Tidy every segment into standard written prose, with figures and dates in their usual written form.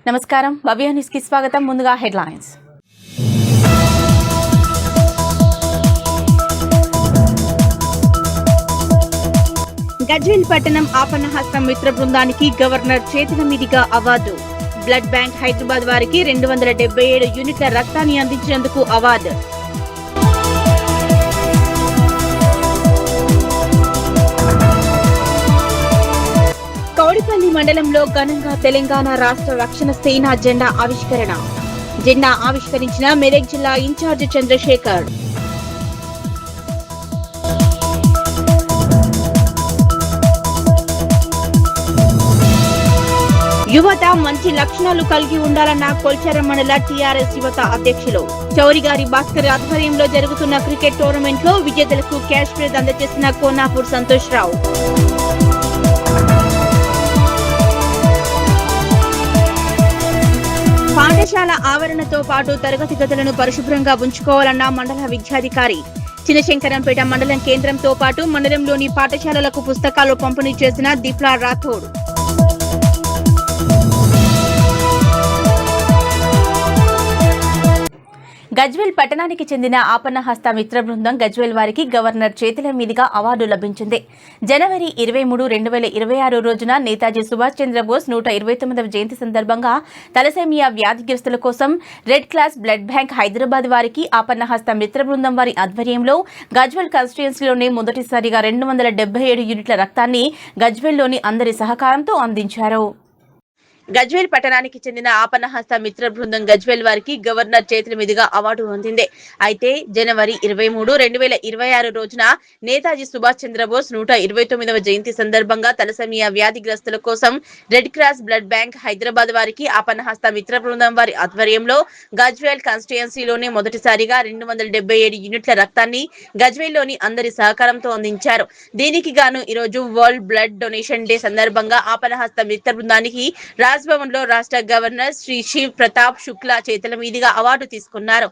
నమస్కారం, భవ్య న్యూస్ కి స్వాగతం. ముందుగా హెడ్లైన్స్. గజ్వేల్ పట్టణం ఆపన్నహస్తం మిత్ర బృందానికి గవర్నర్ చేతుల మీదుగా అవార్డు. బ్లడ్ బ్యాంక్ హైదరాబాద్ వారికి 277 యూనిట్ల రక్తాన్ని అందించినందుకు అవార్డు. కౌడిపల్లి మండలంలో ఘనంగా తెలంగాణ రాష్ట్ర రక్షణ సేన జెండా ఆవిష్కరణ. జెండా ఆవిష్కరించిన మెదక్ జిల్లా ఇన్ఛార్జ్ చంద్రశేఖర్. యువత మంచి లక్షణాలు కలిగి ఉండాలన్న కొల్చారం మండల టీఆర్ఎస్ యువత అధ్యక్షులు చౌరిగారి భాస్కర్ ఆధ్వర్యంలో జరుగుతున్న క్రికెట్ టోర్నమెంట్ లో విజేతలకు క్యాష్ ప్రైజ్ అందజేసిన కోనాపూర్ సంతోష్ రావు. పాఠశాల ఆవరణతో పాటు తరగతి గదులను పరిశుభ్రంగా ఉంచుకోవాలన్న మండల విద్యాధికారి. చినశంకరంపేట మండలం కేంద్రంతో పాటు మండలంలోని పాఠశాలలకు పుస్తకాలు పంపిణీ చేసిన దీప్లా రాథోడ్. గజ్వేల్ పట్టణానికి చెందిన ఆపన్నహస్త మిత్ర బృందం గజ్వేల్ వారికి గవర్నర్ చేతుల మీదుగా అవార్డు లభించింది. జనవరి 23, 2026 రోజున నేతాజీ సుభాష్ చంద్రబోస్ 129వ జయంతి సందర్భంగా తలసేమియా వ్యాధిగ్రస్తుల కోసం red cross blood bank Hyderabad వారికి ఆపన్నహస్త మిత్ర బృందం వారి ఆధ్వర్యంలో గజ్వేల్ కాన్స్టిట్యుయెన్సీలోనే మొదటిసారిగా 277 యూనిట్ల రక్తాన్ని గజ్వేల్లోని అందరి సహకారంతో అందించారు. గజ్వేల్ పట్టణానికి చెందిన ఆపన్నహస్త మిత్ర బృందం గజ్వేల్ వారికి గవర్నర్ చేతుల మీదుగా అవార్డు పొందింది. అయితే జనవరి 23, 2026 రోజున నేతాజీ సుభాష్ చంద్రబోస్ 129వ జయంతి సందర్భంగా తలసేమియా వ్యాధిగ్రస్తుల కోసం red cross blood bank Hyderabad వారికి ఆపన్నహస్త మిత్ర బృందం వారి ఆధ్వర్యంలో గజ్వేల్ కాన్స్టిట్యుయెన్సీలోనే మొదటిసారిగా 277 యూనిట్ల రక్తాన్ని గజ్వేల్లోని అందరి సహకారంతో అందించారు. దీనికి గాను ఈరోజు వరల్డ్ బ్లడ్ డొనేషన్ డే సందర్భంగా ఆపన్నహస్త మిత్ర బృందానికి రాజ్భవన్ లో రాష్ట్ర గవర్నర్ శ్రీ శివ్ ప్రతాప్ శుక్లా చేతుల మీదుగా అవార్డు తీసుకున్నారు.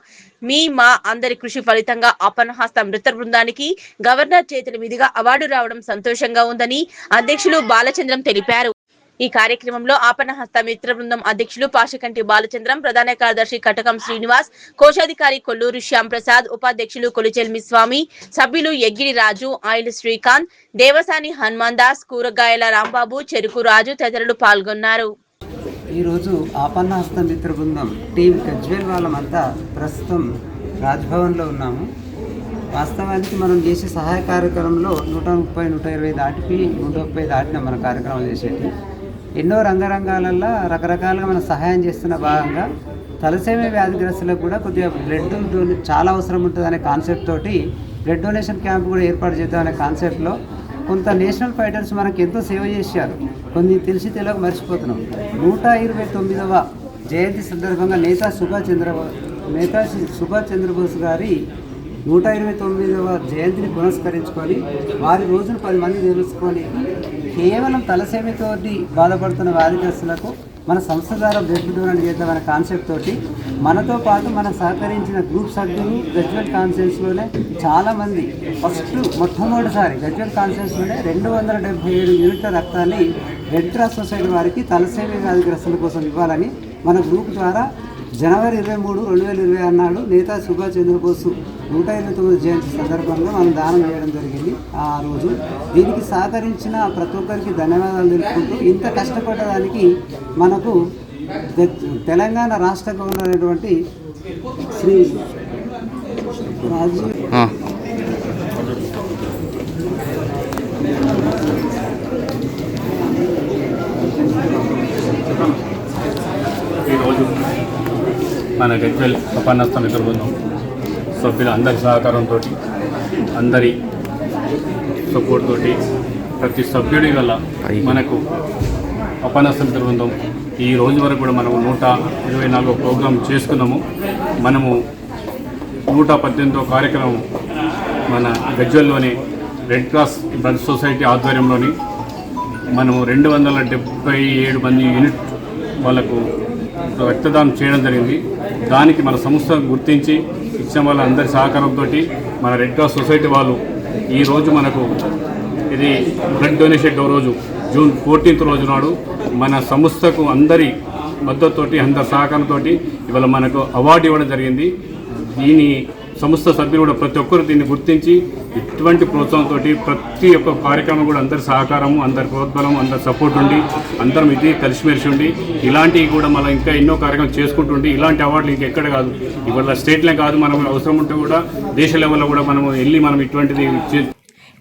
మా అందరి కృషి ఫలితంగా ఆపన్నహస్త మిత్ర బృందానికి గవర్నర్ చేతుల మీదుగా అవార్డు రావడం సంతోషంగా ఉందని అధ్యక్షులు బాలచంద్రం తెలిపారు. ఈ కార్యక్రమంలో ఆపన్నహస్త మిత్ర బృందం అధ్యక్షులు పాషకంటి బాలచంద్రం, ప్రధాన కార్యదర్శి కటకం శ్రీనివాస్, కోశాధికారి కొల్లూరు శ్యాంప్రసాద్, ఉపాధ్యక్షులు కొలిచెల్మి స్వామి, సభ్యులు ఎగ్గిరి రాజు, ఆయిల్ శ్రీకాంత్, దేవసాని హనుమాన్ దాస్, కూరగాయల రాంబాబు, చెరుకు రాజు తదితరులు పాల్గొన్నారు. ఈరోజు ఆపన్నహస్త మిత్ర బృందం టీం గజ్వేల్ వాళ్ళమంతా ప్రస్తుతం రాజ్భవన్లో ఉన్నాము. వాస్తవానికి మనం చేసే సహాయ కార్యక్రమంలో 130, 120 దాటిపి 130 దాటిన మన కార్యక్రమం చేసేది. ఎన్నో రంగాలలో రకరకాలుగా మనం సహాయం చేస్తున్న భాగంగా తలసేమియా వ్యాధిగ్రస్తులకు కూడా కొద్దిగా బ్లడ్ చాలా అవసరం ఉంటుంది అనే కాన్సెప్ట్ తోటి బ్లడ్ డొనేషన్ క్యాంప్ కూడా ఏర్పాటు చేద్దాం అనే కాన్సెప్ట్లో కొంత నేషనల్ ఫైటర్స్ మనకు ఎంతో సేవ చేశారు. కొన్ని తెలిసి తెలియక మర్చిపోతున్నాం. 129వ జయంతి సందర్భంగా నేతాజీ సుభాష్ చంద్రబోస్ గారి 129వ జయంతిని పురస్కరించుకొని వారి రోజును 10 మంది తెలుసుకొని కేవలం తలసేమితో బాధపడుతున్న వ్యాధిగ్రస్తులకు మన సంస్థ ద్వారా బ్లడ్ డొనేట్ చేద్దామనే కాన్సెప్ట్ తోటి మనతో పాటు మనకు సహకరించిన గ్రూప్ సభ్యులు గజ్వేల్ కాన్ఫరెన్స్లోనే చాలామంది మొట్టమొదటిసారి గజ్వేల్ కాన్ఫరెన్స్లోనే 277 యూనిట్ల రక్తాన్ని రెడ్ క్రాస్ సొసైటీ వారికి తలసేమియా వ్యాధిగ్రస్తుల కోసం ఇవ్వాలని మన గ్రూప్ ద్వారా జనవరి 23, 2026 నాడు నేతాజీ సుభాష్ చంద్రబోస్ 129వ జయంతి సందర్భంగా మనం దానం చేయడం జరిగింది. ఆ రోజు దీనికి సహకరించిన ప్రతి ఒక్కరికి ధన్యవాదాలు తెలుపుకుంటూ ఇంత కష్టపడడానికి మనకు తెలంగాణ రాష్ట్ర గవర్నర్ అయినటువంటి శ్రీ రాజీవ్ ఈరోజు మన గజ్వేల్ ఆపన్నహస్త మిత్ర బృందం సభ్యుల అందరి సహకారంతో, అందరి సపోర్ట్ తోటి, ప్రతి సభ్యుడి వల్ల మనకు ఆపన్నహస్త మిత్ర బృందం ఈ రోజు వరకు కూడా మనము 124 ప్రోగ్రాం చేసుకున్నాము. మనము 118వ కార్యక్రమం మన గజ్వేల్లోని రెడ్ క్రాస్ బ్లడ్ సొసైటీ ఆధ్వర్యంలోని మనము 277 మంది యూనిట్ వాళ్ళకు రక్తదానం చేయడం జరిగింది. దానికి మన సంస్థ గుర్తించి ఇచ్చిన వాళ్ళందరి సహకారంతో మన రెడ్ క్రాస్ సొసైటీ వాళ్ళు ఈరోజు మనకు ఇది బ్లడ్ డొనేషన్ రోజు జూన్ 14th రోజు నాడు మన సంస్థకు అందరి మద్దతుతోటి అందరి సహకారంతో ఇవాళ మనకు అవార్డు ఇవ్వడం జరిగింది. దీని సంస్థ సభ్యులు కూడా ప్రతి ఒక్కరు దీన్ని గుర్తించి ఇటువంటి ప్రోత్సాహంతో ప్రతి ఒక్క కార్యక్రమం కూడా అందరి సహకారము, అందరి ప్రోద్బలం, అందరి సపోర్ట్ ఉండి అందరం ఇది కలిసిమెలిసి ఉండి ఇలాంటివి కూడా మనం ఇంకా ఎన్నో కార్యక్రమం చేసుకుంటుండి ఇలాంటి అవార్డులు ఇంకెక్కడ కాదు, ఇవాళ స్టేట్లే కాదు, మనం అవసరం ఉంటే కూడా దేశ లెవెల్లో కూడా మనం వెళ్ళి మనం ఇటువంటిది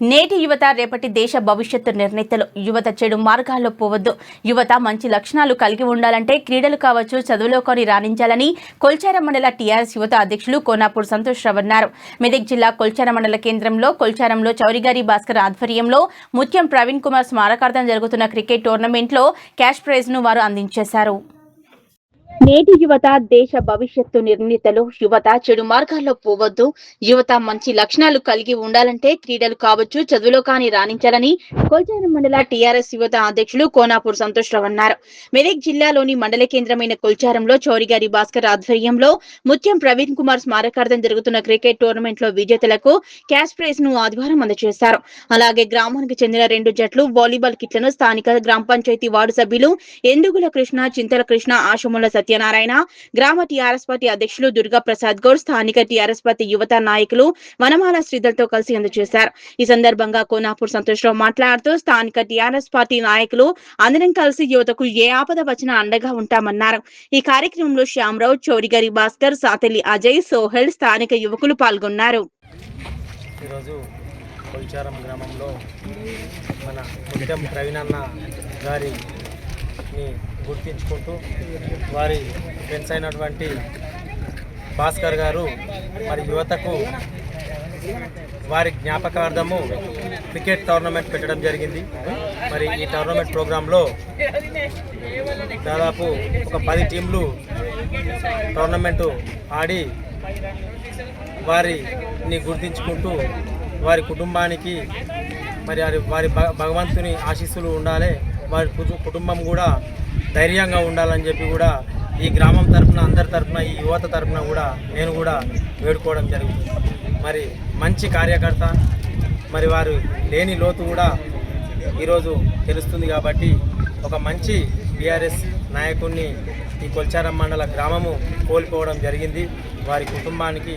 నేటి యువత రేపటి దేశ భవిష్యత్తు నిర్ణేతలు. యువత చెడు మార్గాల్లో పోవద్దు. యువత మంచి లక్షణాలు కలిగి ఉండాలంటే క్రీడలు కావచ్చు, చదువులో కొని రాణించాలని కొల్చారం మండల టీఆర్ఎస్ యువత అధ్యక్షులు కోనాపూర్ సంతోష్ రావు అన్నారు. మెదక్ జిల్లా కొల్చారం మండల కేంద్రంలో కొల్చారంలో చౌరిగారి భాస్కర్ ఆధ్వర్యంలో ముత్యం ప్రవీణ్ కుమార్ స్మారకార్థం జరుగుతున్న క్రికెట్ టోర్నమెంట్లో క్యాష్ ప్రైజ్ ను వారు అందించేశారు. నేటి యువత దేశ భవిష్యత్తు నిర్ణేతలు. యువత చెడు మార్గాల్లో పోవద్దు. యువత మంచి లక్షణాలు కలిగి ఉండాలంటే క్రీడలు కావచ్చు, చదువులో కానీ రాణించాలని కొల్చారం మండల టీఆర్ఎస్ యువత అధ్యక్షులు కోనాపూర్ సంతోష్ రావు అన్నారు. మెదక్ జిల్లాలోని మండల కేంద్రమైన కొల్చారంలో చౌరిగారి భాస్కర్ ఆధ్వర్యంలో ముత్యం ప్రవీణ్ కుమార్ స్మారకార్థం జరుగుతున్న క్రికెట్ టోర్నమెంట్ లో విజేతలకు క్యాష్ ప్రైజ్ ను ఆదివారం అందజేశారు. అలాగే గ్రామానికి చెందిన 2 జట్లు వాలీబాల్ కిట్లను స్థానిక గ్రామ పంచాయతీ వార్డు సభ్యులు ఎందుగుల కృష్ణ, చింతల కృష్ణ, ఆశముల సత్యనారాయణ, గ్రామ టీఆర్ఎస్ పార్టీ అధ్యక్షులు దుర్గా ప్రసాద్ గౌడ్, స్థానిక టీఆర్ఎస్ పార్టీ యువత నాయకులు వనమాల శ్రీధర్తో కలిసి అందజేశారు. ఈ సందర్భంగా కోనాపూర్ సంతోష్ రావు మాట్లాడుతూ స్థానిక టీఆర్ఎస్ పార్టీ నాయకులు అందరం కలిసి యువతకు ఏ ఆపద వచ్చినా అండగా ఉంటామన్నారు. ఈ కార్యక్రమంలో శ్యామరావు, చౌరిగారి భాస్కర్, సాతెల్లి అజయ్, సోహెల్, స్థానిక యువకులు పాల్గొన్నారు. ఈరోజు కొల్చారం గ్రామంలో మన ముత్యం ప్రవీణ్ అన్న గారిని గుర్తించుకుంటూ వారి ఫ్రెండ్స్ అయినటువంటి భాస్కర్ గారు మరి యువతకు వారి జ్ఞాపకార్థము క్రికెట్ టోర్నమెంట్ పెట్టడం జరిగింది. మరి ఈ టోర్నమెంట్ ప్రోగ్రాంలో దాదాపు ఒక 10 టీంలు టోర్నమెంటు ఆడి వారిని గుర్తించుకుంటూ వారి కుటుంబానికి మరి వారి భగవంతుని ఆశీస్సులు ఉండాలి, వారి కుటుంబం కూడా ధైర్యంగా ఉండాలని చెప్పి కూడా ఈ గ్రామం తరఫున, అందరి తరఫున, ఈ యువత తరఫున కూడా నేను కూడా వేడుకోవడం జరుగుతుంది. మరి మంచి కార్యకర్త, మరి వారు లేని లోతు కూడా ఈరోజు తెలుస్తుంది. కాబట్టి ఒక మంచి బీఆర్ఎస్ నాయకుడిని ఈ కొల్చారం మండల గ్రామము కోల్పోవడం జరిగింది. వారి కుటుంబానికి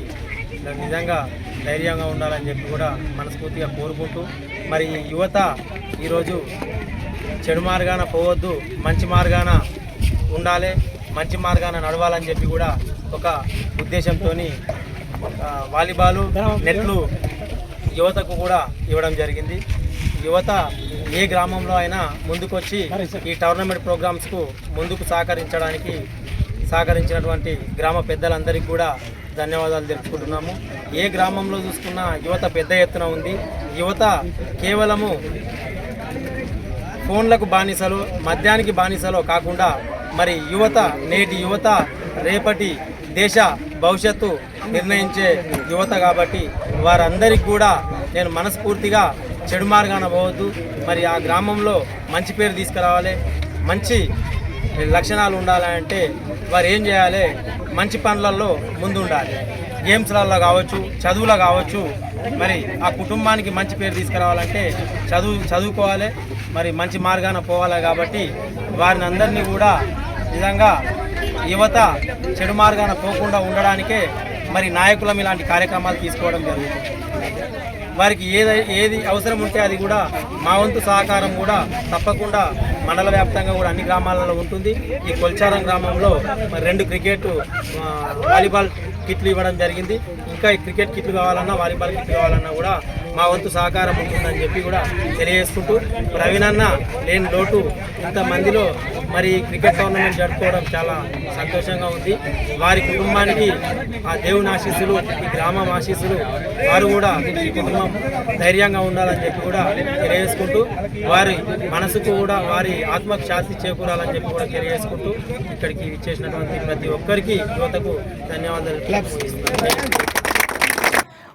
నిజంగా ధైర్యంగా ఉండాలని చెప్పి కూడా మనస్ఫూర్తిగా కోరుకుంటూ మరి ఈ యువత ఈరోజు చెడు మార్గాన పోవద్దు, మంచి మార్గాన ఉండాలి, మంచి మార్గాన నడవాలని చెప్పి కూడా ఒక ఉద్దేశంతో వాలీబాలు, నెట్లు యువతకు కూడా ఇవ్వడం జరిగింది. యువత ఏ గ్రామంలో అయినా ముందుకొచ్చి ఈ టోర్నమెంట్ ప్రోగ్రామ్స్కు ముందుకు సహకరించినటువంటి గ్రామ పెద్దలందరికీ కూడా ధన్యవాదాలు తెలుపుకుంటున్నాము. ఏ గ్రామంలో చూసుకున్నా యువత పెద్ద ఎత్తున ఉంది. యువత కేవలము ఫోన్లకు బానిసలు, మద్యానికి బానిసలు కాకుండా మరి యువత, నేటి యువత రేపటి దేశ భవిష్యత్తు నిర్ణయించే యువత. కాబట్టి వారందరికీ కూడా నేను మనస్ఫూర్తిగా చెడు మార్గాన పోవద్దు, మరి ఆ గ్రామంలో మంచి పేరు తీసుకురావాలి, మంచి లక్షణాలు ఉండాలంటే వారు ఏం చేయాలి, మంచి పనులలో ముందు ఉండాలి. గేమ్స్లలో కావచ్చు, చదువులో కావచ్చు, మరి ఆ కుటుంబానికి మంచి పేరు తీసుకురావాలంటే చదువుకోవాలి, మరి మంచి మార్గాన పోవాలి. కాబట్టి వారిని అందరినీ కూడా నిజంగా యువత చెడు మార్గాన పోకుండా ఉండడానికే మరి నాయకులం ఇలాంటి కార్యక్రమాలు తీసుకోవడం జరుగుతుంది. వారికి ఏది అవసరం ఉంటే అది కూడా మా వంతు సహకారం కూడా తప్పకుండా మండల వ్యాప్తంగా కూడా అన్ని గ్రామాలలో ఉంటుంది. ఈ కొల్చారం గ్రామంలో మరి 2 క్రికెట్ వాలీబాల్ కిట్లు ఇవ్వడం జరిగింది. ఇంకా ఈ క్రికెట్ కిట్లు కావాలన్నా, వాలీబాల్ కిట్లు కావాలన్నా కూడా మా వంతు సహకారం ఉంటుందని చెప్పి కూడా తెలియజేసుకుంటూ, ప్రవీణ్ అన్న లేని లోటు ఇంతమందిలో మరి క్రికెట్ టోర్నమెంట్ జరుపుకోవడం చాలా సంతోషంగా ఉంది. వారి కుటుంబానికి ఆ దేవుని ఆశీస్సులు, ఈ గ్రామం ఆశీస్సులు, వారు కూడా ఈ కుటుంబం ధైర్యంగా ఉండాలని చెప్పి కూడా తెలియజేసుకుంటూ, వారి మనసుకు కూడా వారి ఆత్మకు శాంతి చేకూరాలని చెప్పి కూడా తెలియజేసుకుంటూ ఇక్కడికి ఇచ్చేసినటువంటి ప్రతి ఒక్కరికి యువతకు ధన్యవాదాలు.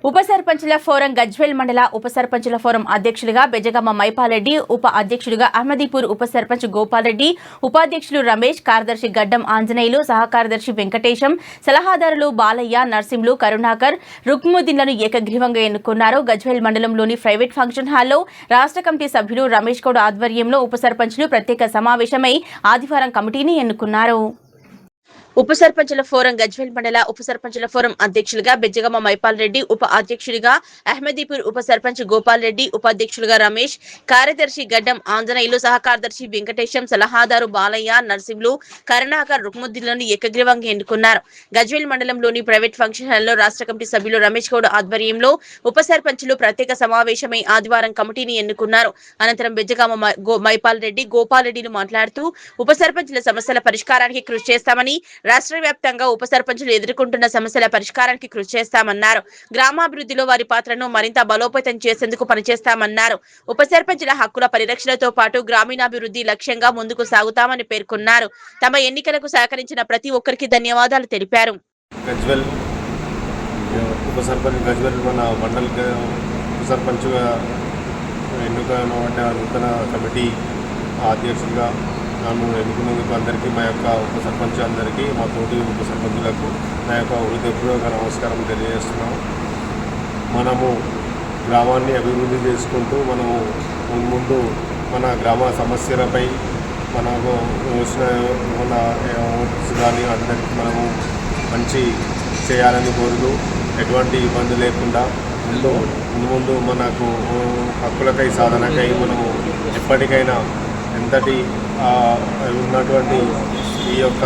ఉప సర్పంచుల ఫోరం గజ్వేల్ మండల ఉప సర్పంచుల ఫోరం అధ్యక్షులుగా బెజగమ్మ మైపాలరెడ్డి, ఉప అధ్యక్షులుగా అహ్మదీపూర్ ఉప సర్పంచ్ గోపాల్ రెడ్డి, ఉపాధ్యక్షులు రమేష్, కార్యదర్శి గడ్డం ఆంజనేయులు, సహకార్యదర్శి వెంకటేశం, సలహాదారులు బాలయ్య, నర్సింలు, కరుణాకర్, రుక్ముద్దీన్లను ఏకగ్రీవంగా ఎన్నుకున్నారు. గజ్వేల్ మండలంలోని ప్రైవేట్ ఫంక్షన్ హాల్లో రాష్ట్ర కమిటీ సభ్యులు రమేష్ గౌడ్ ఆధ్వర్యంలో ఉప సర్పంచులు ప్రత్యేక సమావేశమై ఆదివారం కమిటీని ఎన్నుకున్నారు. ఉప సర్పంచుల ఫోరం గజ్వేల్ మండల ఉప సర్పంచుల ఫోరం అధ్యక్షులుగా బెజ్జగమ్మ మైపాల్ రెడ్డి, ఉప అధ్యక్షుడిగా అహ్మదీపూర్ ఉప సర్పంచ్ గోపాల్ రెడ్డి, ఉపాధ్యక్షులుగా రమేష్, కార్యదర్శి గడ్డం ఆంజనేయులు, సహకార్యదర్శి వెంకటేశం, సలహాదారు బాలయ్య, నర్సింహులు, కరుణాకర్, రుక్ముద్దీన్లను ఏకగ్రీవంగా ఎన్నుకున్నారు. గజ్వేల్ మండలంలోని ప్రైవేట్ ఫంక్షన్ హాల్లో రాష్ట్ర కమిటీ సభ్యులు రమేష్ గౌడ్ ఆధ్వర్యంలో ఉప సర్పంచులు ప్రత్యేక సమావేశమై ఆదివారం కమిటీని ఎన్నుకున్నారు. అనంతరం బెజ్జగమ్మ మైపాల్ రెడ్డి, గోపాల్ రెడ్డిలు మాట్లాడుతూ ఉప సర్పంచుల సమస్యల పరిష్కారానికి కృషి చేస్తామని, రాష్ట్ర వ్యాప్తంగా ఉప సర్పంచులు ఎదుర్కొంటున్న సమస్యల పరిష్కారానికి కృషి చేస్తామన్నారు. గ్రామాభివృద్ధిలో వారి పాత్రను మరింత బలోపేతం చేసేందుకు పనిచేస్తామన్నారు. ఉప సర్పంచుల హక్కుల పరిరక్షణతో పాటు గ్రామీణాభివృద్ధి లక్ష్యంగా ముందుకు సాగుతామని పేర్కొన్నారు. తమ ఎన్నికలకు సహకరించిన ప్రతి ఒక్కరికి ధన్యవాదాలు తెలిపారు. గజ్వేల్ ఉప సర్పంచ్ గజ్వేల్ మన మండల్ ఉప సర్పంచ్గా ఎన్నికైన నూతన కమిటీ అధ్యక్షుడిగా నన్ను ఎన్నుకున్నందుకు అందరికీ మా యొక్క ఉప సర్పంచ్ అందరికీ, మా తోటి ఉప సర్పంచులకు నా యొక్క హృదయపూర్వక నమస్కారం తెలియజేస్తున్నాము. మనము గ్రామాన్ని అభివృద్ధి చేసుకుంటూ మనము ముందు మన గ్రామ సమస్యలపై మనకు మన ఓట్స్ కానీ అందరికీ మనము మంచి చేయాలని కోరుతూ ఎటువంటి ఇబ్బంది లేకుండా ముందు మనకు హక్కులకై సాధనకై మనము ఎప్పటికైనా ఎంతటి ఉన్నటువంటి ఈ యొక్క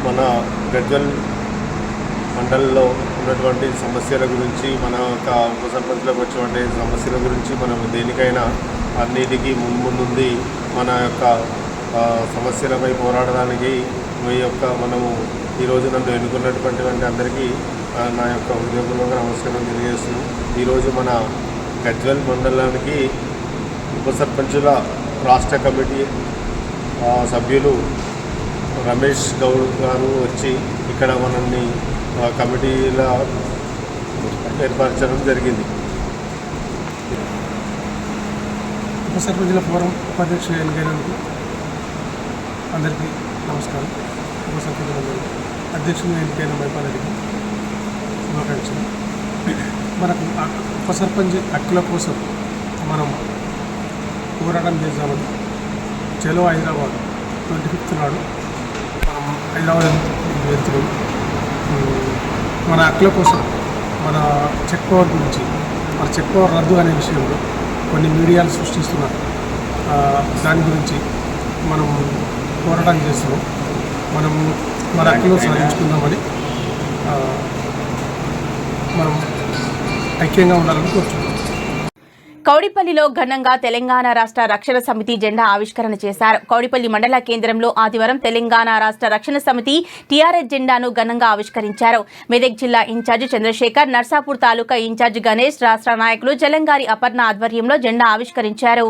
మన గజ్వేల్ మండలంలో ఉన్నటువంటి సమస్యల గురించి, మన యొక్క ఉప సర్పంచ్లకు వచ్చినటువంటి సమస్యల గురించి మనం దేనికైనా అన్నిటికీ ముందుండి మన యొక్క సమస్యలపై పోరాడడానికి మీ యొక్క మనము ఈరోజు నన్ను ఎన్నుకున్నటువంటి అందరికీ నా యొక్క హృదయపూర్వక నమస్కారం తెలియజేస్తున్నాను. ఈరోజు మన గజ్వేల్ మండలానికి ఉప సర్పంచుల రాష్ట్ర కమిటీ సభ్యులు రమేష్ గౌడ్ గారు వచ్చి ఇక్కడ మనల్ని కమిటీలా ఏర్పరచడం జరిగింది. ఉప సర్పంచుల ఫోరం ఉపాధ్యక్షులు ఎన్నికైనందుకు అందరికీ నమస్కారం. ఉప సర్పంచులందరికీ అధ్యక్షులు ఎన్నికైన మైపాలరెడ్డికి శుభాకాంక్షలు. మనకు ఉప సర్పంచ్ హక్కుల కోసం మనం పోరాటం చేద్దామని చలో హైదరాబాద్ 25th నాడు మనం హైదరాబాద్ వెళ్తున్నాం. మన హక్కుల కోసం, మన చెక్ పవర్ గురించి, మన చెక్ పవర్ రద్దు అనే విషయంలో కొన్ని మీడియాలు సృష్టిస్తున్నారు. దాని గురించి మనం పోరాటం చేస్తున్నాం. మనం మన హక్కులు సాధించుకుందామని మనం ఐక్యంగా ఉండాలని కోరుతున్నాం. కౌడిపల్లిలో ఘనంగా తెలంగాణ రాష్ట్ర రక్షణ సమితి జెండా ఆవిష్కరణ చేశారు. కౌడిపల్లి మండల కేంద్రంలో ఆదివారం తెలంగాణ రాష్ట్ర రక్షణ సమితి టీఆర్ఎస్ జెండాను ఘనంగా ఆవిష్కరించారు. మెదక్ జిల్లా ఇన్ఛార్జి చంద్రశేఖర్, నర్సాపూర్ తాలూకా ఇన్ఛార్జి గణేష్, రాష్ట్ర నాయకులు జలంగారి అపర్ణ ఆధ్వర్యంలో జెండా ఆవిష్కరించారు.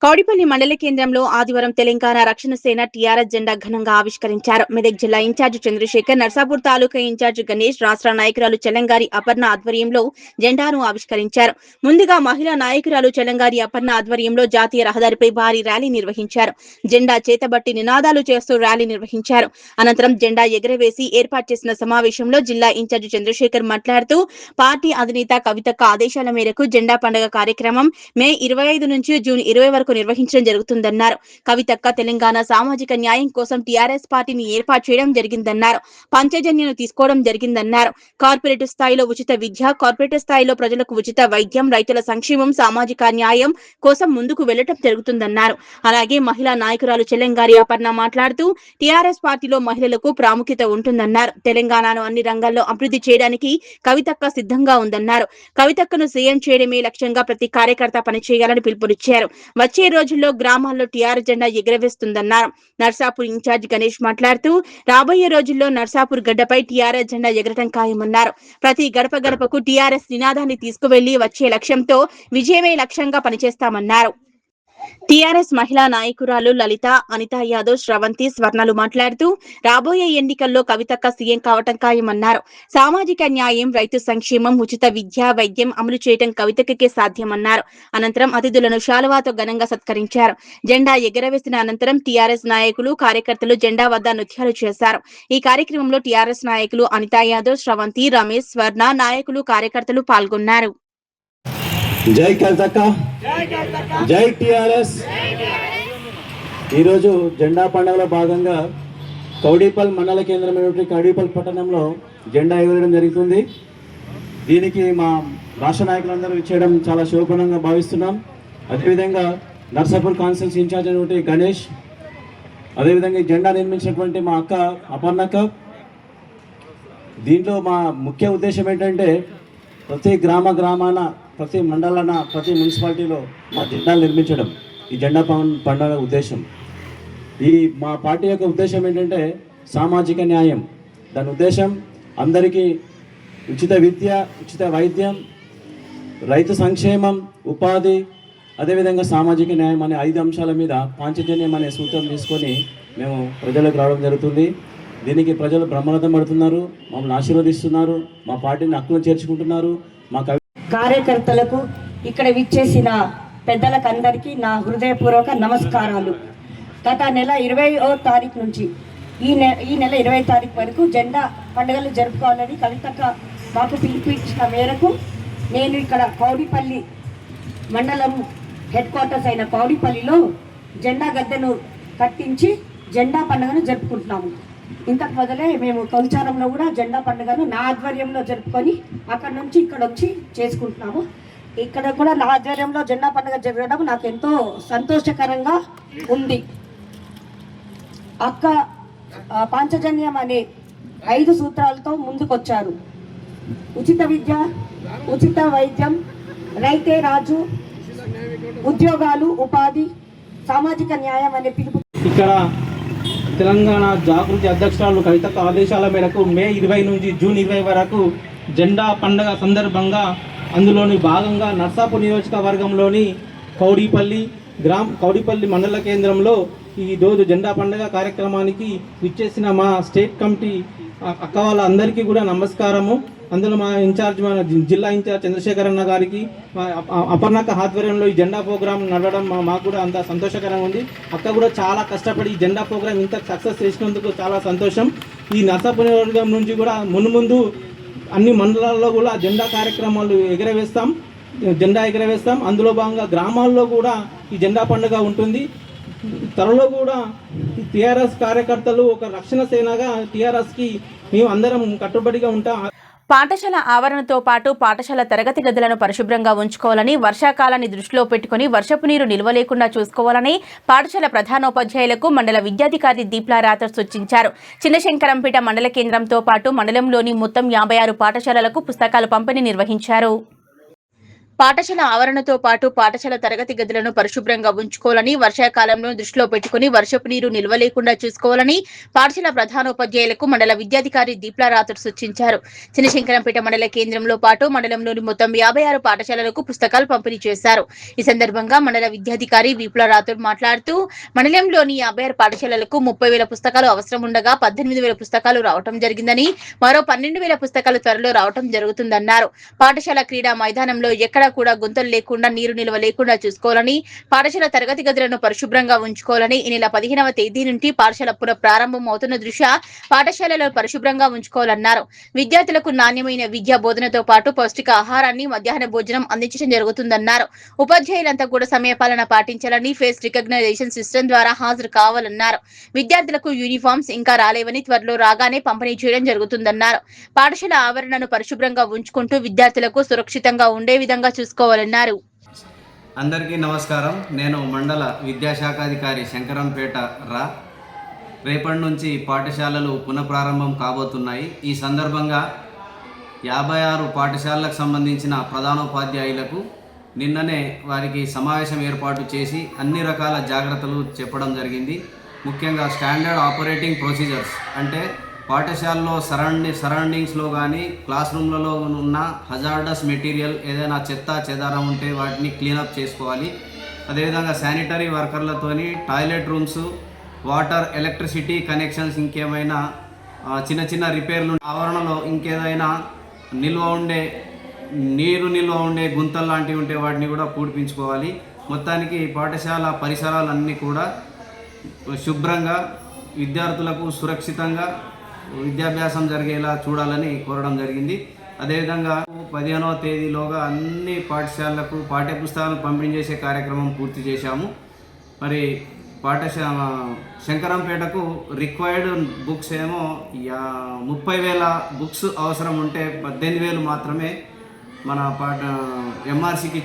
కౌడిపల్లి మండల కేంద్రంలో ఆదివారం తెలంగాణ రక్షణ సేన టీఆర్ఎస్ జెండా ఘనంగా ఆవిష్కరించారు. మెదక్ జిల్లా ఇన్ఛార్జి చంద్రశేఖర్, నర్సాపూర్ తాలూకా ఇన్ఛార్జి గణేష్, రాష్ట్ర నాయకురాలు చలంగారి అపర్ణ ఆధ్వర్యంలో జెండాను ఆవిష్కరించారు. ముందుగా మహిళా నాయకురాలు చలంగారి అపర్ణ ఆధ్వర్యంలో జాతీయ రహదారిపై భారీ ర్యాలీ నిర్వహించారు. జెండా చేతబట్టి నినాదాలు చేస్తూ ర్యాలీ నిర్వహించారు. అనంతరం జెండా ఎగరవేసి ఏర్పాటు చేసిన సమావేశంలో జిల్లా ఇన్ఛార్జి చంద్రశేఖర్ మాట్లాడుతూ పార్టీ అధినేత కవితక్క ఆదేశాల మేరకు జెండా పండుగ కార్యక్రమం మే 25 నుంచి జూన్ 20 వరకు నిర్వహించడం జరుగుతుందన్నారు. కవితక్క తెలంగాణ సామాజిక న్యాయం కోసం టీఆర్ఎస్ పార్టీని ఏర్పాటు చేయడం జరిగిందన్నారు. పంచజన్యను తీసుకోవడం జరిగిందన్నారు. కార్పొరేట్ స్థాయిలో ఉచిత విద్య, కార్పొరేట్ స్థాయిలో ప్రజలకు ఉచిత వైద్యం, రైతుల సంక్షేమం, సామాజిక న్యాయం కోసం ముందుకు వెళ్లడం జరుగుతుందన్నారు. అలాగే మహిళా నాయకురాలు చెల్లంగారి అపర్ణ మాట్లాడుతూ టీఆర్ఎస్ పార్టీలో మహిళలకు ప్రాముఖ్యత ఉంటుందన్నారు. తెలంగాణను అన్ని రంగాల్లో అభివృద్ధి చేయడానికి కవితక్క సిద్ధంగా ఉందన్నారు. కవితక్కను సీఎం చేయడమే లక్ష్యంగా ప్రతి కార్యకర్త పనిచేయాలని పిలుపునిచ్చారు. వచ్చే రోజుల్లో గ్రామాల్లో టీఆర్ఎస్ జెండా ఎగురవేస్తుందన్నారు. నర్సాపూర్ ఇన్ఛార్జ్ గణేష్ మాట్లాడుతూ రాబోయే రోజుల్లో నర్సాపూర్ గడ్డపై టీఆర్ఎస్ జెండా ఎగరటం ఖాయమన్నారు. ప్రతి గడప గడపకు టీఆర్ఎస్ నినాదాన్ని తీసుకువెళ్లి వచ్చే లక్ష్యంతో విజయమే లక్ష్యంగా పనిచేస్తామన్నారు. టీఆర్ఎస్ మహిళా నాయకురాలు లలిత, అనితా యాదవ్, శ్రవంతి, స్వర్ణలు మాట్లాడుతూ రాబోయే ఎన్నికల్లో కవితక్క సీఎం కావటం ఖాయమన్నారు. సామాజిక న్యాయం, రైతు సంక్షేమం, ఉచిత విద్య, వైద్యం అమలు చేయడం కవితక్కకే సాధ్యమన్నారు. అనంతరం అతిథులను శాలువాతో ఘనంగా సత్కరించారు. జెండా ఎగరవేసిన అనంతరం టీఆర్ఎస్ నాయకులు, కార్యకర్తలు జెండా వద్ద నృత్యాలు చేశారు. ఈ కార్యక్రమంలో టీఆర్ఎస్ నాయకులు అనితా యాదవ్, శ్రవంతి, రమేష్, స్వర్ణ, నాయకులు, కార్యకర్తలు పాల్గొన్నారు. జై కవితక్క, జై టిఆర్ఎస్. ఈరోజు జెండా పండుగలో భాగంగా కౌడిపల్ మండల కేంద్రమైనటువంటి కౌడిపల్ పట్టణంలో జెండా ఎగరడం జరుగుతుంది. దీనికి మా రాష్ట్ర నాయకులందరూ ఇచ్చేయడం చాలా శోభనంగా భావిస్తున్నాం. అదేవిధంగా నర్సాపూర్ కాన్సల్స్ ఇన్ఛార్జ్ అయినటువంటి గణేష్, అదేవిధంగా ఈ జెండా నిర్మించినటువంటి మా అక్క అపర్ణక్క. దీంట్లో మా ముఖ్య ఉద్దేశం ఏంటంటే ప్రతి గ్రామాన, ప్రతి మండలాన, ప్రతి మున్సిపాలిటీలో మా జెండాలు నిర్మించడం ఈ జెండా పండుగ ఉద్దేశం. ఈ మా పార్టీ యొక్క ఉద్దేశం ఏంటంటే సామాజిక న్యాయం. దాని ఉద్దేశం అందరికీ ఉచిత విద్య, ఉచిత వైద్యం, రైతు సంక్షేమం, ఉపాధి, అదేవిధంగా సామాజిక న్యాయం అనే 5 అంశాల మీద పాంచజన్యం అనే సూత్రం తీసుకొని మేము ప్రజలకు రావడం జరుగుతుంది. దీనికి ప్రజలు బ్రహ్మరథం పడుతున్నారు, మమ్మల్ని ఆశీర్వదిస్తున్నారు, మా పార్టీని హక్కును చేర్చుకుంటున్నారు. మా కార్యకర్తలకు, ఇక్కడ విచ్చేసిన పెద్దలకు అందరికీ నా హృదయపూర్వక నమస్కారాలు. గత నెల 20వ తారీఖు నుంచి ఈ నెల 20వ తారీఖు వరకు జెండా పండుగలు జరుపుకోవాలని కవితక్క మాకు పిలిపించిన మేరకు నేను ఇక్కడ కౌడిపల్లి మండలం హెడ్ క్వార్టర్స్ అయిన కౌడిపల్లిలో జెండా గద్దెను కట్టించి జెండా పండుగను జరుపుకుంటున్నాము. ఇంతకు మొదలే మేము కౌచారంలో కూడా జెండా పండుగను నా ఆధ్వర్యంలో జరుపుకొని అక్కడ నుంచి ఇక్కడ వచ్చి చేసుకుంటున్నాము. ఇక్కడ కూడా నా ఆధ్వర్యంలో జెండా పండుగ జరగడం నాకు ఎంతో సంతోషకరంగా ఉంది. అక్క పాంచజన్యం అనే 5 సూత్రాలతో ముందుకొచ్చారు. ఉచిత విద్య, ఉచిత వైద్యం, రైతే రాజు, ఉద్యోగాలు, ఉపాధి, సామాజిక న్యాయం అనే పిలుపు. ఇక్కడ తెలంగాణ జాగృతి అధ్యక్షురాలు కవితక్క ఆదేశాల మేరకు మే 20 నుంచి జూన్ 20 వరకు జెండా పండుగ సందర్భంగా అందులోని భాగంగా నర్సాపూర్ నియోజకవర్గంలోని కౌడిపల్లి మండల కేంద్రంలో ఈరోజు జెండా పండుగ కార్యక్రమానికి విచ్చేసిన మా స్టేట్ కమిటీ అక్క వాళ్ళందరికీ కూడా నమస్కారము. అందులో మా జిల్లా ఇన్ఛార్జ్ చంద్రశేఖర్ అన్న గారికి, అపర్ణక్క ఆధ్వర్యంలో ఈ జెండా ప్రోగ్రాం నడవడం మాకు కూడా అంత సంతోషకరంగా ఉంది. అక్క కూడా చాలా కష్టపడి ఈ జెండా ప్రోగ్రాం ఇంత సక్సెస్ చేసినందుకు చాలా సంతోషం. ఈ నర్సాపూర్ నియోజకవర్గం నుంచి కూడా మున్ముందు అన్ని మండలాల్లో కూడా జెండా కార్యక్రమాలు జెండా ఎగరవేస్తాం. అందులో భాగంగా గ్రామాల్లో కూడా ఈ జెండా పండుగ ఉంటుంది. త్వరలో కూడా టీఆర్ఎస్ కార్యకర్తలు ఒక రక్షణ సేనగా టీఆర్ఎస్కి మేము అందరం కట్టుబడిగా ఉంటాం. పాఠశాల ఆవరణతో పాటు పాఠశాల తరగతి గదులను పరిశుభ్రంగా ఉంచుకోవాలని, వర్షాకాలాన్ని దృష్టిలో పెట్టుకుని వర్షపు నీరు నిల్వ లేకుండా చూసుకోవాలని పాఠశాల ప్రధానోపాధ్యాయులకు మండల విద్యాధికారి దీప్లా రాథర్ సూచించారు. చిన్నశంకరంపేట మండల కేంద్రంతో పాటు మండలంలోని మొత్తం 56 పాఠశాలలకు పుస్తకాల పంపిణీ నిర్వహించారు. పాఠశాల ఆవరణతో పాటు పాఠశాల తరగతి గదులను పరిశుభ్రంగా ఉంచుకోవాలని, వర్షాకాలంలో దృష్టిలో పెట్టుకుని వర్షపు నీరు నిల్వ లేకుండా చూసుకోవాలని పాఠశాల ప్రధానోపాధ్యాయులకు మండల విద్యాధికారి దీప్లా రాథర్ సూచించారు. చిన్నశంకరంపేట మండల కేంద్రంలో పాటు మండలంలోని మొత్తం 56 పాఠశాలలకు పుస్తకాలు పంపిణీ చేశారు. ఈ సందర్భంగా మండల విద్యాధికారి దీప్లా రాథర్ మాట్లాడుతూ మండలంలోని 56 పాఠశాలలకు 30,000 పుస్తకాలు అవసరం ఉండగా 18,000 పుస్తకాలు రావడం జరిగిందని, మరో 12,000 పుస్తకాలు త్వరలో రావడం జరుగుతుందన్నారు. పాఠశాల క్రీడా మైదానంలో ఎక్కడ కూడా గుంతలు లేకుండా, నీరు నిల్వ లేకుండా చూసుకోవాలని, పాఠశాల తరగతి గదులను పరిశుభ్రంగా ఉంచుకోవాలని, ఈ నెల 15వ తేదీ నుండి పాఠశాల పునఃప్రారంభం అవుతున్న దృష్ట్యా పాఠశాలలో పరిశుభ్రంగా ఉంచుకోవాలన్నారు. విద్యార్థులకు నాణ్యమైన విద్యా బోధనతో పాటు పౌష్టిక ఆహారాన్ని, మధ్యాహ్న భోజనం అందించడం జరుగుతుందన్నారు. ఉపాధ్యాయులంతా కూడా సమయపాలన పాటించాలని, ఫేస్ రికగ్నైజేషన్ సిస్టమ్ ద్వారా హాజరు కావాలన్నారు. విద్యార్థులకు యూనిఫామ్స్ ఇంకా రాలేవని, త్వరలో రాగానే పంపిణీ చేయడం జరుగుతుందన్నారు. పాఠశాల ఆవరణను పరిశుభ్రంగా ఉంచుకుంటూ విద్యార్థులకు సురక్షితంగా ఉండే విధంగా చూసుకోవాలన్నారు. అందరికీ నమస్కారం. నేను మండల విద్యాశాఖాధికారి శంకరంపేట రేపటి నుంచి పాఠశాలలు పునఃప్రారంభం కాబోతున్నాయి. ఈ సందర్భంగా 56 పాఠశాలలకు సంబంధించిన ప్రధానోపాధ్యాయులకు నిన్ననే వారికి సమావేశం ఏర్పాటు చేసి అన్ని రకాల జాగ్రత్తలు చెప్పడం జరిగింది. ముఖ్యంగా స్టాండర్డ్ ఆపరేటింగ్ ప్రొసీజర్స్ అంటే పాఠశాలలో సరౌండింగ్స్లో కానీ క్లాస్ రూమ్లలో ఉన్న హజార్డస్ మెటీరియల్, ఏదైనా చెత్త చెదారం ఉంటే వాటిని క్లీనప్ చేసుకోవాలి. అదేవిధంగా శానిటరీ వర్కర్లతోని toilet rooms, water, electricity connections, ఇంకేమైనా చిన్న చిన్న రిపేర్లు, ఆవరణలో ఇంకేదైనా నీరు నిల్వ ఉండే గుంతలు లాంటివి ఉంటే వాటిని కూడా పూడిపించుకోవాలి. మొత్తానికి పాఠశాల పరిసరాలన్నీ కూడా శుభ్రంగా, విద్యార్థులకు సురక్షితంగా విద్యాభ్యాసం జరిగేలా చూడాలని కోరడం జరిగింది. అదేవిధంగా 15వ తేదీలోగా అన్ని పాఠశాలలకు పాఠ్యపుస్తకాలను పంపిణీ చేసే కార్యక్రమం పూర్తి చేశాము. మరి శంకరంపేటకు రిక్వైర్డ్ బుక్స్ ఏమో 30,000 బుక్స్ అవసరం ఉంటే 18,000 మాత్రమే మన ఎంఆర్సీకి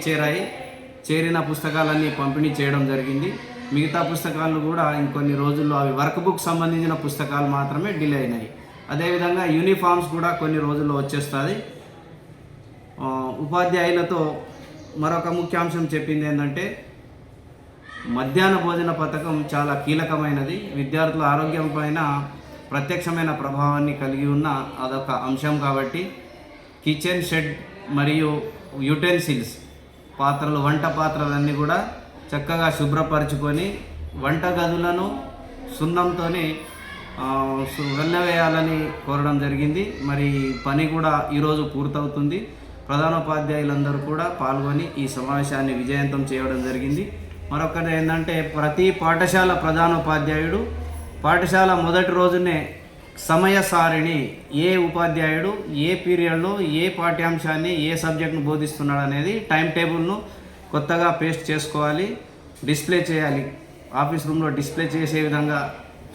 చేరిన పుస్తకాలన్నీ పంపిణీ చేయడం జరిగింది. మిగతా పుస్తకాలు కూడా ఇంకొన్ని రోజుల్లో అవి వర్క్ బుక్ సంబంధించిన పుస్తకాలు మాత్రమే డిలే అయినాయి. అదేవిధంగా యూనిఫామ్స్ కూడా కొన్ని రోజుల్లో వచ్చేస్తుంది. ఉపాధ్యాయులతో మరొక ముఖ్యాంశం చెప్పింది ఏంటంటే మధ్యాహ్న భోజన పథకం చాలా కీలకమైనది. విద్యార్థుల ఆరోగ్యం పైన ప్రత్యక్షమైన ప్రభావాన్ని కలిగి ఉన్న అదొక అంశం కాబట్టి కిచెన్ షెడ్ మరియు యుటెన్సిల్స్ పాత్రలు, వంట పాత్రలన్నీ కూడా చక్కగా శుభ్రపరచుకొని వంట గదులను సున్నంతో వెళ్ళవేయాలని కోరడం జరిగింది. మరి పని కూడా ఈరోజు పూర్తవుతుంది. ప్రధానోపాధ్యాయులందరూ కూడా పాల్గొని ఈ సమావేశాన్ని విజయవంతం చేయడం జరిగింది. మరొకటి ఏంటంటే ప్రతి పాఠశాల ప్రధానోపాధ్యాయుడు పాఠశాల మొదటి రోజునే సమయ సారిణి ఏ ఉపాధ్యాయుడు ఏ పీరియడ్లో ఏ పాఠ్యాంశాన్ని ఏ సబ్జెక్ట్ను బోధిస్తున్నాడు అనేది టైం టేబుల్ను కొత్తగా పేస్ట్ చేసుకోవాలి, డిస్ప్లే చేయాలి. ఆఫీస్ రూమ్లో డిస్ప్లే చేసే విధంగా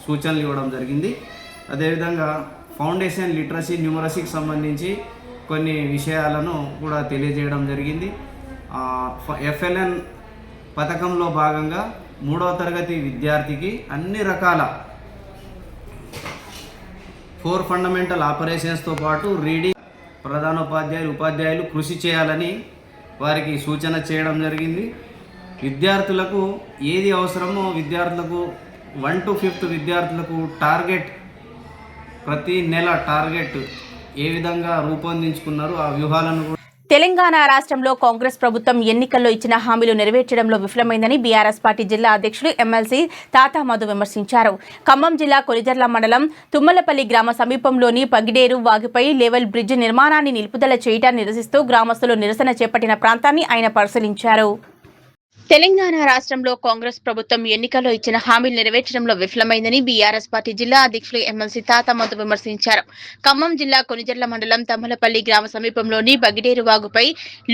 సూచనలు ఇవ్వడం జరిగింది. అదేవిధంగా ఫౌండేషన్ లిటరసీ న్యూమరసీకి సంబంధించి కొన్ని విషయాలను కూడా తెలియజేయడం జరిగింది. FLN పథకంలో భాగంగా 3వ తరగతి విద్యార్థికి అన్ని రకాల 4 ఫండమెంటల్ ఆపరేషన్స్తో పాటు రీడింగ్ ఉపాధ్యాయులు కృషి చేయాలని వారికి సూచన చేయడం జరిగింది. విద్యార్థులకు ఏది అవసరమో విద్యార్థులకు 1 to 5th విద్యార్థులకు ప్రతి నెల టార్గెట్ ఏ విధంగా రూపొందించుకున్నారు ఆ వ్యూహాలను తెలంగాణ రాష్ట్రంలో కాంగ్రెస్ ప్రభుత్వం ఎన్నికల్లో ఇచ్చిన హామీలు నెరవేర్చడంలో విఫలమైందని బీఆర్ఎస్ పార్టీ జిల్లా అధ్యక్షుడు ఎమ్మెల్సీ తాతా మధు విమర్శించారు. ఖమ్మం జిల్లా కొలిజర్ల మండలం తుమ్మలపల్లి గ్రామ సమీపంలోని పగిడేరు వాగుపై లెవెల్ బ్రిడ్జ్ నిర్మాణాన్ని నిలుపుదల చేయడాన్ని నిరసిస్తూ గ్రామస్తులు నిరసన చేపట్టిన ప్రాంతాన్ని ఆయన పరిశీలించారు. తెలంగాణ రాష్ట్రంలో కాంగ్రెస్ ప్రభుత్వం ఎన్నికల్లో ఇచ్చిన హామీలు నెరవేర్చడంలో విఫలమైందని బీఆర్ఎస్ పార్టీ జిల్లా అధ్యక్షులు ఎమ్మెల్సీ తాతా మధు విమర్శించారు. ఖమ్మం జిల్లా కొనిజర్ల మండలం తమ్మలపల్లి గ్రామ సమీపంలోని బగిడేరు వాగుపై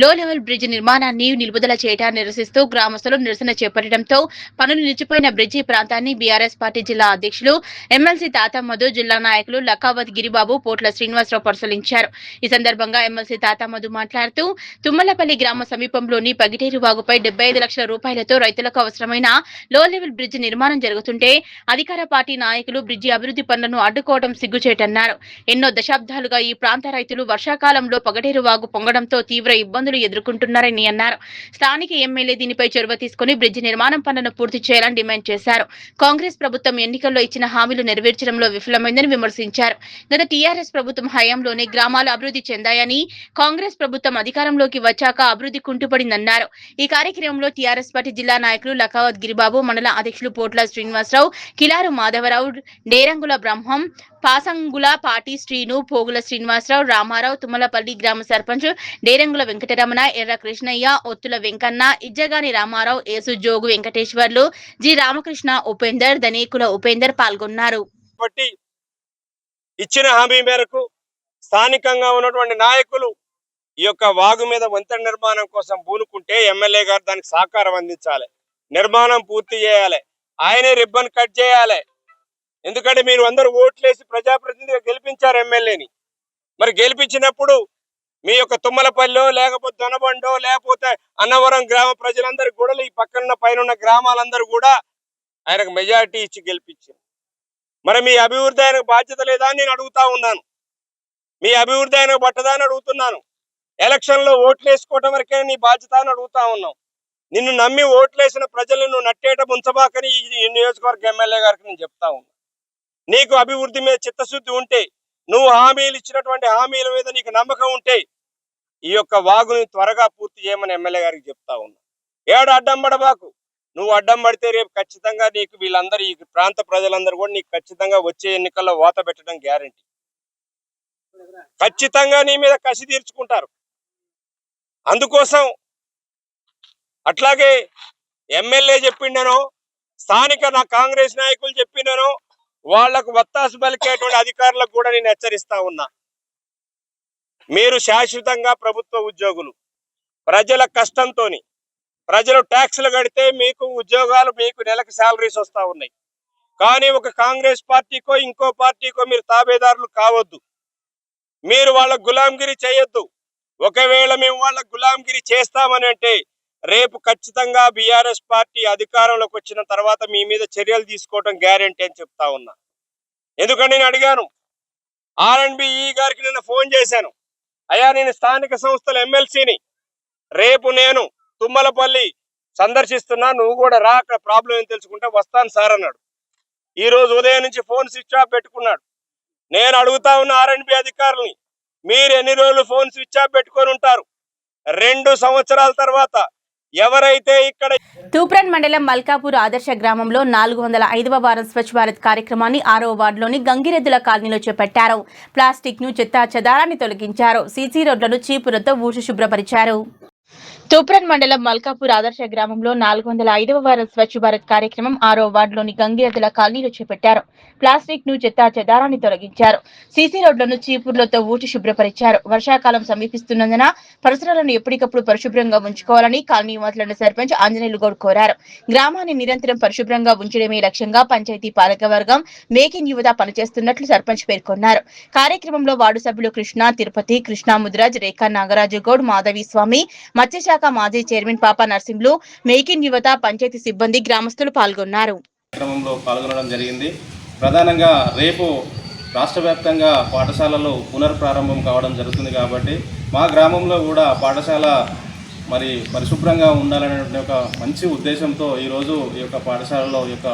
లో లెవెల్ బ్రిడ్జ్ నిర్మాణాన్ని నిలుపుదల చేయడాన్ని నిరసిస్తూ గ్రామస్తులు నిరసన చేపట్టడంతో పనులు నిలిచిపోయిన బ్రిడ్జి ప్రాంతాన్ని బీఆర్ఎస్ పార్టీ జిల్లా అధ్యక్షులు ఎమ్మెల్సీ తాతా మధు, జిల్లా నాయకులు లకావత్ గిరిబాబు, పోట్ల శ్రీనివాసరావు పరిశీలించారు. ఈ సందర్భంగా ఎమ్మెల్సీ తాతా మధు మాట్లాడుతూ తుమ్మలపల్లి గ్రామ సమీపంలోని బగిడేరు వాగుపై 75 లక్షల రూపాయలతో రైతులకు అవసరమైన లో లెవెల్ బ్రిడ్జ్ నిర్మాణం జరుగుతుంటే అధికార పార్టీ నాయకులు బ్రిడ్జి అభివృద్ధి పనులను అడ్డుకోవడం సిగ్గుచేటన్నారు. ఎన్నో దశాబ్దాలుగా ఈ ప్రాంత రైతులు వర్షాకాలంలో పగడేరు వాగు పొంగడంతో తీవ్ర ఇబ్బందులు ఎదుర్కొంటున్నారని అన్నారు. స్థానిక ఎమ్మెల్యే దీనిపై చొరవ తీసుకుని బ్రిడ్జి నిర్మాణం పనులను పూర్తి చేయాలని డిమాండ్ చేశారు. కాంగ్రెస్ ప్రభుత్వం ఎన్నికల్లో ఇచ్చిన హామీలు నెరవేర్చడంలో విఫలమైందని విమర్శించారు. గత టీఆర్ఎస్ ప్రభుత్వం హయాంలోనే గ్రామాలు అభివృద్ధి చెందాయని, కాంగ్రెస్ ప్రభుత్వం అధికారంలోకి వచ్చాక అభివృద్ధి కుంటుపడిందన్నారు. ఈ కార్యక్రమంలో టీఆర్ఎస్ పార్టీ జిల్లా నాయకులు లకావత్ గిరిబాబు, మండల అధ్యక్షులు పోట్ల శ్రీనివాసరావు, కిలారు మాధవరావు, డేరంగుల బ్రహ్మం, పాసంగుల పాటి శ్రీను, పోగుల శ్రీనివాసరావు, రామారావు, తుమ్మలపల్లి గ్రామ సర్పంచ్ డేరంగుల వెంకటరమణ, ఎర్ర కృష్ణయ్య, ఒత్తుల వెంకన్న, ఇజ్జగాని రామారావు, ఏసు జోగు వెంకటేశ్వర్లు, జి రామకృష్ణ, ఉపేందర్, దనేకుల ఉపేందర్ పాల్గొన్నారు. ఇచ్చిన హామీ మేరకు స్థానికంగా ఉన్నటువంటి నాయకులు ఈ యొక్క వాగు మీద వంతెన నిర్మాణం కోసం పూనుకుంటే ఎమ్మెల్యే గారు దానికి సహకారం అందించాలి, నిర్మాణం పూర్తి చేయాలి, ఆయనే రిబ్బన్ కట్ చేయాలి. ఎందుకంటే మీరు అందరూ ఓట్లేసి ప్రజాప్రతినిధిగా గెలిపించారు ఎమ్మెల్యేని. మరి గెలిపించినప్పుడు మీ యొక్క తుమ్మలపల్లిలో లేకపోతే దొనబండో లేకపోతే అన్నవరం గ్రామ ప్రజలందరూ కూడా ఈ పక్కన పైన గ్రామాలందరూ కూడా ఆయనకు మెజారిటీ ఇచ్చి గెలిపించారు. మరి మీ అభివృద్ధి ఆయనకు బాధ్యత లేదా అని నేను అడుగుతా ఉన్నాను. మీ అభివృద్ధి ఆయనకు పట్టదా అని అడుగుతున్నాను. ఎలక్షన్లో ఓట్లు వేసుకోవటం వరకే నీ బాధ్యత అని అడుగుతా ఉన్నాం. నిన్ను నమ్మి ఓట్లేసిన ప్రజలను నువ్వు నట్టేట ముంచబాకని ఈ నియోజకవర్గ ఎమ్మెల్యే గారికి నేను చెప్తా ఉన్నా. నీకు అభివృద్ధి మీద చిత్తశుద్ధి ఉంటే, నువ్వు హామీలు ఇచ్చినటువంటి హామీల మీద నీకు నమ్మకం ఉంటే ఈ యొక్క వాగుని త్వరగా పూర్తి చేయమని ఎమ్మెల్యే గారికి చెప్తా ఉన్నా. ఏడు అడ్డం పడబాకు. నువ్వు అడ్డం పడితే రేపు ఖచ్చితంగా నీకు వీళ్ళందరూ ఈ ప్రాంత ప్రజలందరూ కూడా నీకు ఖచ్చితంగా వచ్చే ఎన్నికల్లో వాత పెట్టడం గ్యారంటీ. ఖచ్చితంగా నీ మీద కసి తీర్చుకుంటారు. అందుకోసం అట్లాగే ఎమ్మెల్యే చెప్పిండనో, స్థానిక నా కాంగ్రెస్ నాయకులు చెప్పిండనో వాళ్లకు వత్తాసు పలికేటువంటి అధికారులకు కూడా నేను హెచ్చరిస్తా ఉన్నా. మీరు శాశ్వతంగా ప్రభుత్వ ఉద్యోగులు, ప్రజల కష్టంతోని ప్రజలు ట్యాక్సులు కడితే మీకు ఉద్యోగాలు, మీకు నెలకు శాలరీస్ వస్తూ ఉన్నాయి. కానీ ఒక కాంగ్రెస్ పార్టీకో ఇంకో పార్టీకో మీరు తాబేదారులు కావద్దు. మీరు వాళ్ళ గులాంగిరి చేయొద్దు. ఒకవేళ మేము వాళ్ళ గులాంగిరి చేస్తామని అంటే రేపు ఖచ్చితంగా బీఆర్ఎస్ పార్టీ అధికారంలోకి వచ్చిన తర్వాత మీ మీద చర్యలు తీసుకోవడం గ్యారెంటీ అని చెప్తా ఉన్నా. ఎందుకంటే నేను అడిగాను, R&BE గారికి నిన్న ఫోన్ చేశాను, అయ్యా నేను స్థానిక సంస్థల ఎమ్మెల్సీని, రేపు నేను తుమ్మలపల్లి సందర్శిస్తున్నా, నువ్వు కూడా రా, అక్కడ ప్రాబ్లం ఏం తెలుసుకుంటే వస్తాను సార్ అన్నాడు. ఈ రోజు ఉదయం నుంచి ఫోన్ స్విచ్ ఆఫ్ పెట్టుకున్నాడు. నేను అడుగుతా ఉన్న R&B అధికారుల్ని, మీరు ఎన్ని రోజులు ఫోన్ స్విచ్ ఆఫ్ పెట్టుకొని ఉంటారు? 2 సంవత్సరాల తర్వాత ఎవరైతే ఇక్కడ తూప్రాన్ మండలం మల్కాపూర్ ఆదర్శ గ్రామంలో 405వ వారం స్వచ్ఛ భారత్ కార్యక్రమాన్ని 6వ వార్డులోని గంగిరెద్దుల కాలనీలో చేపట్టారు. ప్లాస్టిక్ ను చెత్తా చెదారాన్ని తొలగించారు. సీసీ రోడ్లను చీపురుతో ఊడ్చి శుభ్రపరిచారు. తూప్రాన్ మండలం మల్కాపూర్ ఆదర్శ గ్రామంలో 405వ వారం స్వచ్ఛ భారత్ కార్యక్రమం 6వ వార్డులోని గంగిరెద్దుల కాలనీలో చేపట్టారు. ప్లాస్టిక్ ను చెత్తా చెదారాన్ని తొలగించారు. సీసీ రోడ్లను చీపుర్లతో ఊడ్చి శుభ్రపరిచారు. వర్షాకాలం సమీపిస్తున్నందున పరిసరాలను ఎప్పటికప్పుడు పరిశుభ్రంగా ఉంచుకోవాలని కాలనీ వాసులను సర్పంచ్ ఆంజనేయులు గౌడ్ కోరారు. గ్రామాన్ని నిరంతరం పరిశుభ్రంగా ఉంచడమే లక్ష్యంగా పంచాయతీ పాలకవర్గం మేక్ ఇన్ యువత పనిచేస్తున్నట్లు సర్పంచ్ పేర్కొన్నారు. కార్యక్రమంలో వార్డు సభ్యులు కృష్ణ, తిరుపతి, కృష్ణ ముదిరాజ్, రేఖా నాగరాజు గౌడ్, మాధవి స్వామి, మత్స్యశాఖ మాజీ చైర్మన్ పాప నర్సింహులు, మేక్ ఇన్ యువత, పంచాయతీ సిబ్బంది, గ్రామస్తులు పాల్గొన్నారు. కార్యక్రమంలో పాల్గొనడం జరిగింది. ప్రధానంగా రేపు రాష్ట్ర వ్యాప్తంగా పాఠశాలలు పునర్ప్రారంభం కావడం జరుగుతుంది కాబట్టి మా గ్రామంలో కూడా పాఠశాల మరి పరిశుభ్రంగా ఉండాలనే ఒక మంచి ఉద్దేశంతో ఈరోజు ఈ యొక్క పాఠశాలలో ఈ యొక్క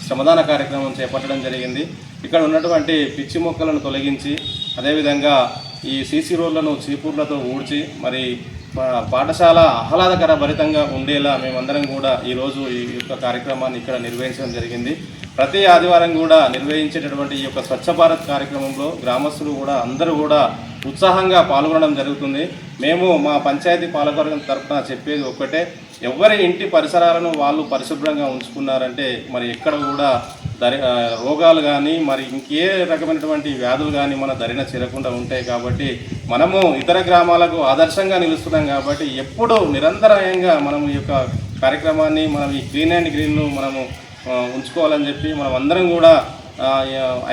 శ్రమదాన కార్యక్రమం చేపట్టడం జరిగింది. ఇక్కడ ఉన్నటువంటి పిచ్చి మొక్కలను తొలగించి అదేవిధంగా ఈ సీసీ రోడ్లను చీపుర్లతో ఊడ్చి మరి పాఠశాల ఆహ్లాదకర భరితంగా ఉండేలా మేమందరం కూడా ఈరోజు ఈ యొక్క కార్యక్రమాన్ని ఇక్కడ నిర్వహించడం జరిగింది. ప్రతి ఆదివారం కూడా నిర్వహించేటటువంటి ఈ యొక్క స్వచ్ఛ భారత్ కార్యక్రమంలో గ్రామస్తులు కూడా అందరూ కూడా ఉత్సాహంగా పాల్గొనడం జరుగుతుంది. మేము మా పంచాయతీ పాలకవర్గం తరఫున చెప్పేది ఒక్కటే, ఎవరి ఇంటి పరిసరాలను వాళ్ళు పరిశుభ్రంగా ఉంచుకున్నారంటే మరి ఎక్కడ కూడా రోగాలు కానీ మరి ఇంకే రకమైనటువంటి వ్యాధులు కానీ మన దరిన చేరకుండా ఉంటాయి. కాబట్టి మనము ఇతర గ్రామాలకు ఆదర్శంగా నిలుస్తున్నాం కాబట్టి ఎప్పుడూ నిరంతరాయంగా మనం ఈ యొక్క కార్యక్రమాన్ని మనం ఈ క్లీన్ అండ్ గ్రీన్ను మనము ఉంచుకోవాలని చెప్పి మనం అందరం కూడా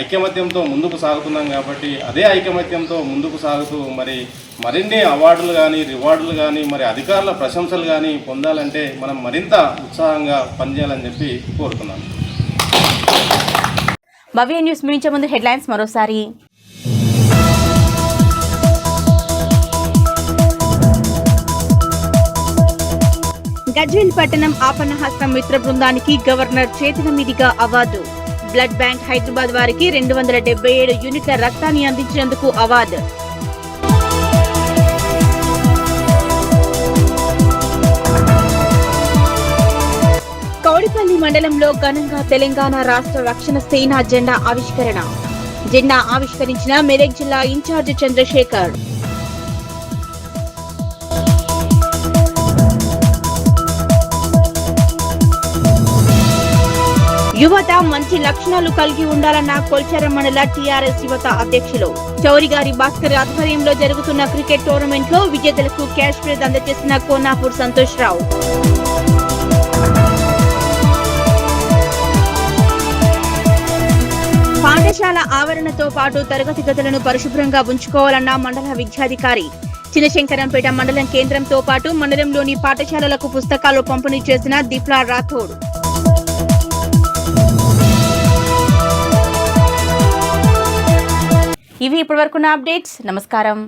ఐకమత్యంతో ముందుకు సాగుతున్నాం. కాబట్టి అదే ఐకమత్యంతో ముందుకు సాగుతూ మరి మరిన్ని అవార్డులు కానీ రివార్డులు కానీ మరి అధికారుల ప్రశంసలు కానీ పొందాలంటే మనం మరింత ఉత్సాహంగా పనిచేయాలని చెప్పి కోరుతున్నాను. భవ్య న్యూస్ ముగించే ముందు హెడ్లైన్స్ మరోసారి. గజ్వేల్ పట్టణం ఆపన్నహస్తం మిత్ర బృందానికి గవర్నర్ చేతుల మీదుగా అవార్డు. బ్లడ్ బ్యాంక్ హైదరాబాద్ వారికి 277 యూనిట్ల రక్తాన్ని అందించినందుకు అవార్డు. కౌడిపల్లి మండలంలో ఘనంగా తెలంగాణ రాష్ట్ర రక్షణ సేన జెండా ఆవిష్కరణ. జెండా ఆవిష్కరించిన మెదక్ జిల్లా ఇన్ఛార్జ్ చంద్రశేఖర్. యువత మంచి లక్షణాలు కలిగి ఉండాలన్న కొల్చారం మండల టీఆర్ఎస్ యువత అధ్యక్షులు చౌరిగారి భాస్కర్ ఆధ్వర్యంలో జరుగుతున్న క్రికెట్ టోర్నమెంట్ లో విజేతలకు క్యాష్ ప్రైజ్ అందజేసిన కోనాపూర్ సంతోష్ రావు. పాఠశాల ఆవరణతో పాటు తరగతి గదులను పరిశుభ్రంగా ఉంచుకోవాలన్న మండల విద్యాధికారి. చినశంకరంపేట మండలం కేంద్రంతో పాటు మండలంలోని పాఠశాలలకు పుస్తకాలు పంపిణీ చేసిన దిప్లా రాథోడ్. ఇవి ఇప్పటివరకున్న అప్డేట్స్. నమస్కారం.